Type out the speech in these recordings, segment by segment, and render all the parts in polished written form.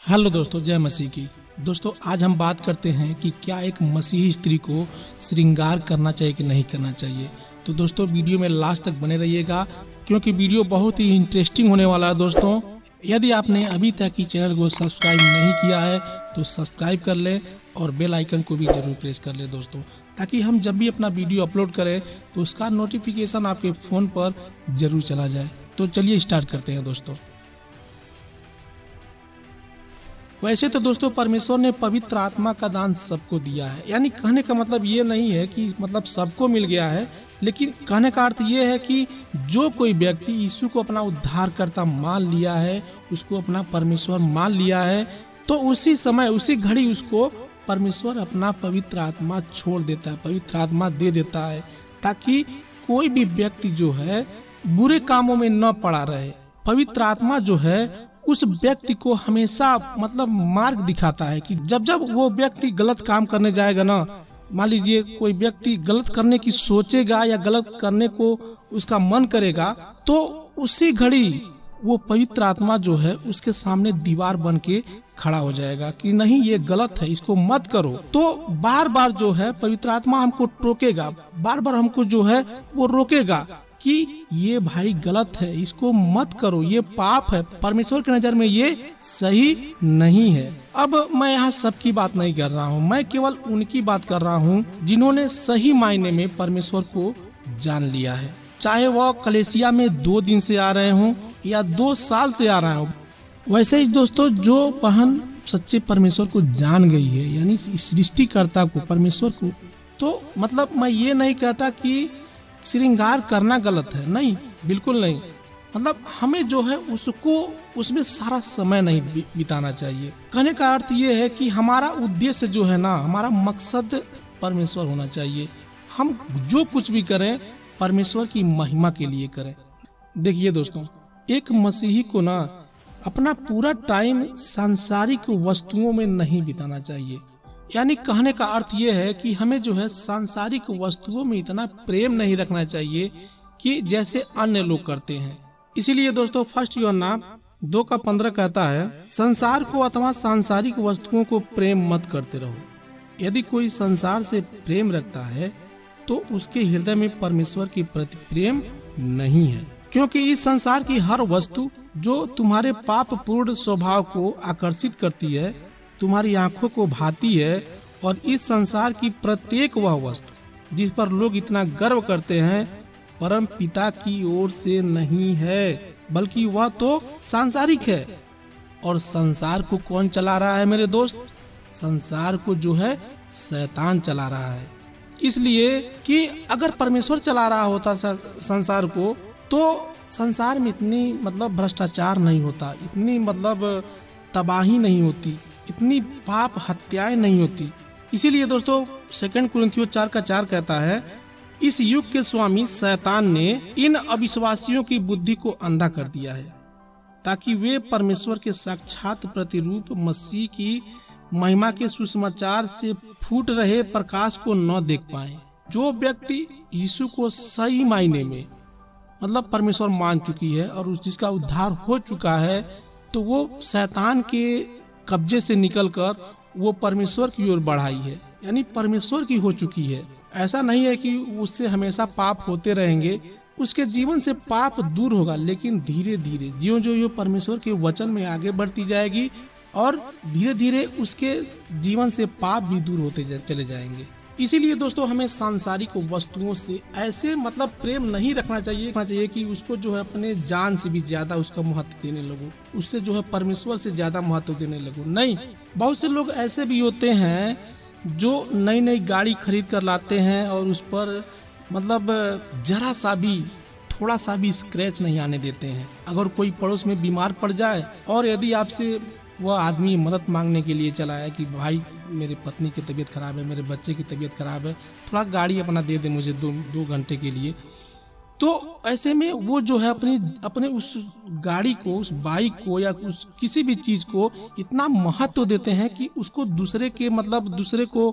Hello दोस्तों, जय मसीह की। दोस्तों आज हम बात करते हैं कि क्या एक मसीही स्त्री को श्रृंगार करना चाहिए कि नहीं करना चाहिए। तो दोस्तों वीडियो में लास्ट तक बने रहिएगा क्योंकि वीडियो बहुत ही इंटरेस्टिंग होने वाला है। दोस्तों यदि आपने अभी तक ही चैनल को सब्सक्राइब नहीं किया है तो सब्सक्राइब कर ले और बेल आइकन को भी जरूर प्रेस कर ले दोस्तों, ताकि हम जब भी अपना वीडियो अपलोड करें तो उसका नोटिफिकेशन आपके फ़ोन पर जरूर चला जाए। तो चलिए स्टार्ट करते हैं दोस्तों। वैसे तो दोस्तों परमेश्वर ने पवित्र आत्मा का दान सबको दिया है, यानी कहने का मतलब ये नहीं है कि मतलब सबको मिल गया है, लेकिन कहने का अर्थ ये है कि जो कोई व्यक्ति यीशु को अपना उद्धारकर्ता मान लिया है, उसको अपना परमेश्वर मान लिया है, तो उसी समय उसी घड़ी उसको परमेश्वर अपना पवित्र आत्मा छोड़ देता है, पवित्र आत्मा दे देता है, ताकि कोई भी व्यक्ति जो है बुरे कामों में न पड़ा रहे। पवित्र आत्मा जो है उस व्यक्ति को हमेशा मतलब मार्ग दिखाता है कि जब जब वो व्यक्ति गलत काम करने जाएगा ना, मान लीजिए कोई व्यक्ति गलत करने की सोचेगा या गलत करने को उसका मन करेगा, तो उसी घड़ी वो पवित्र आत्मा जो है उसके सामने दीवार बन के खड़ा हो जाएगा कि नहीं ये गलत है, इसको मत करो। तो बार बार जो है पवित्र आत्मा हमको टोकेगा, बार बार हमको जो है वो रोकेगा कि ये भाई गलत है, इसको मत करो, ये पाप है, परमेश्वर की नजर में ये सही नहीं है। अब मैं यहाँ सबकी बात नहीं कर रहा हूँ, मैं केवल उनकी बात कर रहा हूँ जिन्होंने सही मायने में परमेश्वर को जान लिया है, चाहे वह कलेसिया में 2 दिन से आ रहे हों या 2 साल से आ रहे हों। वैसे ही दोस्तों जो बहन सच्चे परमेश्वर को जान गई है, यानी सृष्टिकर्ता को, परमेश्वर को, तो मतलब मैं ये नहीं कहता कि श्रृंगार करना गलत है, नहीं, बिल्कुल नहीं। मतलब हमें जो है उसको उसमें सारा समय नहीं बिताना चाहिए। कहने का अर्थ ये है कि हमारा उद्देश्य जो है ना, हमारा मकसद परमेश्वर होना चाहिए। हम जो कुछ भी करें परमेश्वर की महिमा के लिए करें। देखिए दोस्तों, एक मसीही को ना अपना पूरा टाइम सांसारिक वस्तुओं में नहीं बिताना चाहिए। यानी कहने का अर्थ ये है कि हमें जो है सांसारिक वस्तुओं में इतना प्रेम नहीं रखना चाहिए कि जैसे अन्य लोग करते हैं। इसीलिए दोस्तों 1 यूहन्ना 2:15 कहता है, संसार को अथवा सांसारिक वस्तुओं को प्रेम मत करते रहो। यदि कोई संसार से प्रेम रखता है तो उसके हृदय में परमेश्वर के प्रति प्रेम नहीं है, क्योंकि इस संसार की हर वस्तु जो तुम्हारे पाप पूर्ण स्वभाव को आकर्षित करती है, तुम्हारी आंखों को भाती है, और इस संसार की प्रत्येक वह वस्तु जिस पर लोग इतना गर्व करते हैं परम पिता की ओर से नहीं है, बल्कि वह तो सांसारिक है। और संसार को कौन चला रहा है मेरे दोस्त? संसार को जो है शैतान चला रहा है। इसलिए कि अगर परमेश्वर चला रहा होता संसार को, तो संसार में इतनी मतलब भ्रष्टाचार नहीं होता, इतनी मतलब तबाही नहीं होती, इतनी पाप हत्याएं नहीं होती। इसीलिए दोस्तों 2 कुरिन्थियों 4:4 कहता है, इस युग के स्वामी शैतान ने इन अविश्वासियों की बुद्धि को अंधा कर दिया है, ताकि वे परमेश्वर के साक्षात प्रतिरूप मसीह की महिमा के सुसमाचार से फूट रहे प्रकाश को न देख पाए। जो व्यक्ति यीशु को सही मायने में मतलब परमेश्वर मान चुकी है और जिसका उद्धार हो चुका है, तो वो शैतान के कब्जे से निकलकर वो परमेश्वर की ओर बढ़ाई है, यानी परमेश्वर की हो चुकी है। ऐसा नहीं है कि उससे हमेशा पाप होते रहेंगे, उसके जीवन से पाप दूर होगा, लेकिन धीरे धीरे ज्यों ज्यों ये परमेश्वर के वचन में आगे बढ़ती जाएगी और धीरे धीरे उसके जीवन से पाप भी दूर होते चले जाएंगे। इसीलिए दोस्तों हमें सांसारिक वस्तुओं से ऐसे मतलब प्रेम नहीं रखना चाहिए कि उसको जो है अपने जान से भी ज्यादा उसका महत्व देने लगो, उससे जो है परमेश्वर से ज्यादा महत्व देने लगो। नहीं, बहुत से लोग ऐसे भी होते हैं जो नई नई गाड़ी खरीद कर लाते हैं और उस पर मतलब जरा सा भी थोड़ा सा भी स्क्रैच नहीं आने देते हैं। अगर कोई पड़ोस में बीमार पड़ जाए और यदि आपसे वह आदमी मदद मांगने के लिए चला है कि भाई मेरे पत्नी की तबीयत खराब है, मेरे बच्चे की तबीयत खराब है, थोड़ा गाड़ी अपना दे दे मुझे 2 घंटे के लिए, तो ऐसे में वो जो है अपने उस गाड़ी को, उस बाइक को या उस किसी भी चीज को इतना महत्व देते हैं कि उसको दूसरे को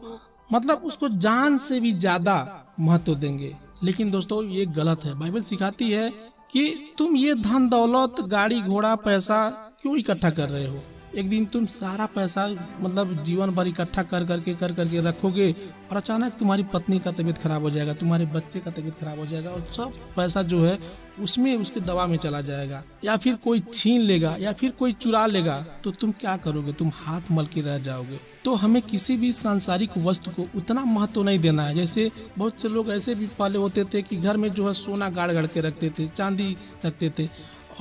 उसको जान से भी ज्यादा महत्व देंगे। लेकिन दोस्तों ये गलत है। बाइबल सिखाती है कि तुम ये धन दौलत, गाड़ी घोड़ा, पैसा क्यों इकट्ठा कर रहे हो? एक दिन तुम सारा पैसा मतलब जीवन भर इकट्ठा कर करके रखोगे और अचानक तुम्हारी पत्नी का तबीयत खराब हो जाएगा, तुम्हारे बच्चे का तबीयत खराब हो जाएगा और सब पैसा जो है उसमें उसके दवा में चला जाएगा, या फिर कोई छीन लेगा या फिर कोई चुरा लेगा, तो तुम क्या करोगे? तुम हाथ मल के रह जाओगे। तो हमें किसी भी सांसारिक वस्तु को उतना महत्व नहीं देना है। जैसे बहुत से लोग ऐसे भी पहले होते थे कि घर में जो है सोना गाड़ के रखते थे, चांदी रखते थे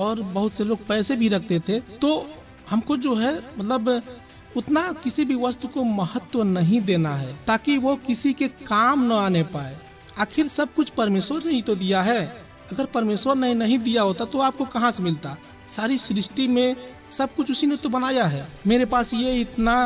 और बहुत से लोग पैसे भी रखते थे। तो हमको जो है मतलब उतना किसी भी वस्तु को महत्व नहीं देना है ताकि वो किसी के काम न आने पाए। आखिर सब कुछ परमेश्वर ने ही तो दिया है। अगर परमेश्वर ने नहीं दिया होता तो आपको कहाँ से मिलता? सारी सृष्टि में सब कुछ उसी ने तो बनाया है। मेरे पास ये इतना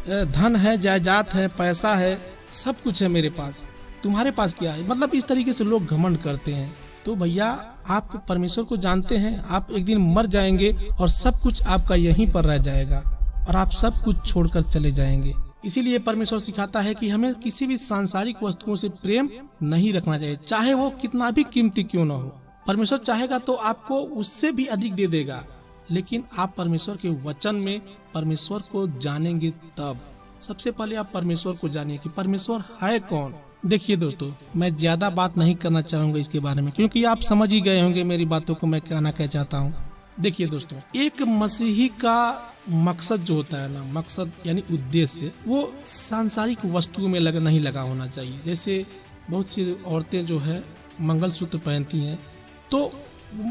धन है, जायदाद है, पैसा है, सब कुछ है मेरे पास, तुम्हारे पास क्या है? मतलब इस तरीके से लोग घमंड करते हैं। तो भैया आप परमेश्वर को जानते हैं, आप एक दिन मर जाएंगे और सब कुछ आपका यहीं पर रह जाएगा और आप सब कुछ छोड़कर चले जाएंगे। इसीलिए परमेश्वर सिखाता है कि हमें किसी भी सांसारिक वस्तुओं से प्रेम नहीं रखना चाहिए, चाहे वो कितना भी कीमती क्यों न हो। परमेश्वर चाहेगा तो आपको उससे भी अधिक दे देगा, लेकिन आप परमेश्वर के वचन में परमेश्वर को जानेंगे तब। सबसे पहले आप परमेश्वर को जानिए कि परमेश्वर है कौन। देखिए दोस्तों, मैं ज्यादा बात नहीं करना चाहूंगा इसके बारे में, क्योंकि आप समझ ही गए होंगे मेरी बातों को मैं कहना क्या चाहता हूँ। देखिए दोस्तों, एक मसीही का मकसद जो होता है ना, मकसद यानी उद्देश्य, वो सांसारिक वस्तुओं में नहीं लगा होना चाहिए। जैसे बहुत सी औरतें जो है मंगलसूत्र पहनती हैं, तो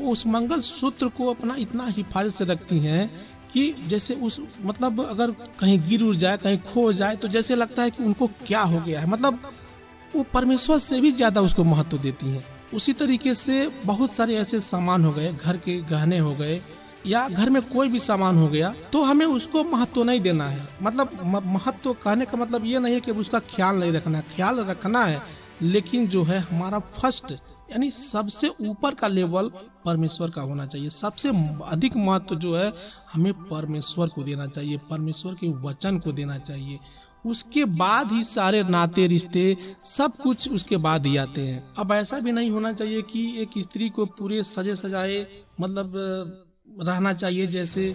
उस मंगलसूत्र को अपना इतना हिफाजत से रखती हैं कि जैसे उस मतलब अगर कहीं गिर उड़ जाए, कहीं खो जाए, तो जैसे लगता है कि उनको क्या हो गया है। मतलब वो परमेश्वर से भी ज्यादा उसको महत्व देती हैं। उसी तरीके से बहुत सारे ऐसे सामान हो गए, घर के गहने हो गए या घर में कोई भी सामान हो गया, तो हमें उसको महत्व नहीं देना है। मतलब महत्व कहने का मतलब ये नहीं है कि उसका ख्याल नहीं रखना, ख्याल रखना है, लेकिन जो है हमारा फर्स्ट यानी सबसे ऊपर का लेवल परमेश्वर का होना चाहिए। सबसे अधिक महत्व जो है हमें परमेश्वर को देना चाहिए, परमेश्वर के वचन को देना चाहिए। उसके बाद ही सारे नाते रिश्ते सब कुछ उसके बाद ही आते हैं। अब ऐसा भी नहीं होना चाहिए कि एक स्त्री को पूरे सजे सजाए मतलब रहना चाहिए। जैसे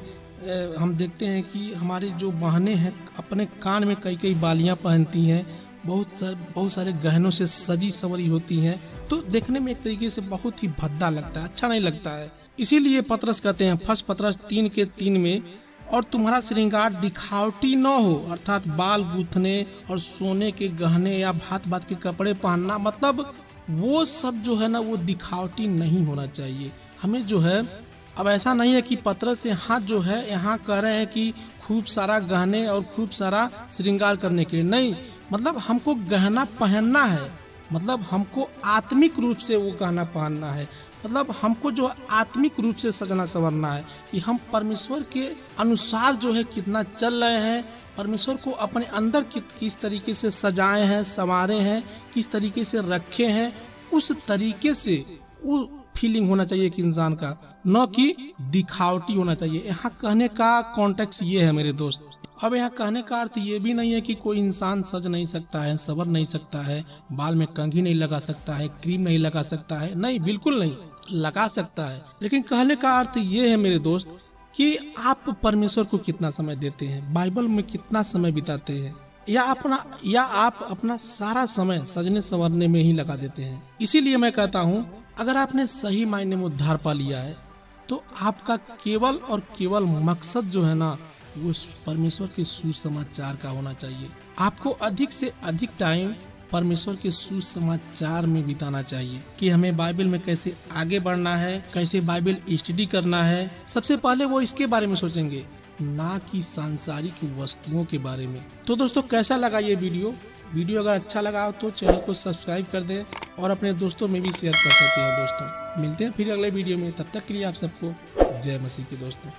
हम देखते हैं कि हमारे जो बहनें हैं अपने कान में कई कई बालियां पहनती हैं, बहुत सारे गहनों से सजी संवरी होती हैं, तो देखने में एक तरीके से बहुत ही भद्दा लगता है, अच्छा नहीं लगता है। इसीलिए पतरस कहते हैं फर्स्ट पतरस 3:3 में, और तुम्हारा श्रृंगार दिखावटी न हो, अर्थात बाल गूंथने और सोने के गहने या भात भात के कपड़े पहनना, मतलब वो सब जो है ना वो दिखावटी नहीं होना चाहिए। हमें जो है अब ऐसा नहीं है कि पतरस यहाँ जो है यहाँ कह रहे हैं कि खूब सारा गहने और खूब सारा श्रृंगार करने के लिए नहीं, मतलब हमको गहना पहनना है, मतलब हमको आत्मिक रूप से वो गहना पहनना है। मतलब हमको जो आत्मिक रूप से सजना संवरना है कि हम परमेश्वर के अनुसार जो है कितना चल रहे हैं, परमेश्वर को अपने अंदर किस तरीके से सजाए हैं, संवारे हैं, किस तरीके से रखे हैं, उस तरीके से वो फीलिंग होना चाहिए कि इंसान का, न कि दिखावटी होना चाहिए। यहाँ कहने का कॉन्टेक्स्ट ये है मेरे दोस्त। अब यहाँ कहने का अर्थ ये भी नहीं है कि कोई इंसान सज नहीं सकता है, संवर नहीं सकता है, बाल में कंघी नहीं लगा सकता है, क्रीम नहीं लगा सकता है, नहीं, बिल्कुल नहीं, लगा सकता है। लेकिन कहने का अर्थ ये है मेरे दोस्त कि आप परमेश्वर को कितना समय देते हैं, बाइबल में कितना समय बिताते हैं, या आप अपना सारा समय सजने संवरने में ही लगा देते हैं। इसीलिए मैं कहता हूँ अगर आपने सही मायने में उद्धार पा लिया है तो आपका केवल और केवल मकसद जो है ना वो परमेश्वर के सुसमाचार का होना चाहिए। आपको अधिक से अधिक टाइम परमेश्वर के सुसमाचार में बिताना चाहिए कि हमें बाइबल में कैसे आगे बढ़ना है, कैसे बाइबल स्टडी करना है। सबसे पहले वो इसके बारे में सोचेंगे, ना कि सांसारिक वस्तुओं के बारे में। तो दोस्तों कैसा लगा ये वीडियो अगर अच्छा लगा तो चैनल को सब्सक्राइब कर दें और अपने दोस्तों में भी शेयर कर सकते हैं। दोस्तों मिलते हैं फिर अगले वीडियो में, तब तक के लिए आप सबको जय मसीह के दोस्तों।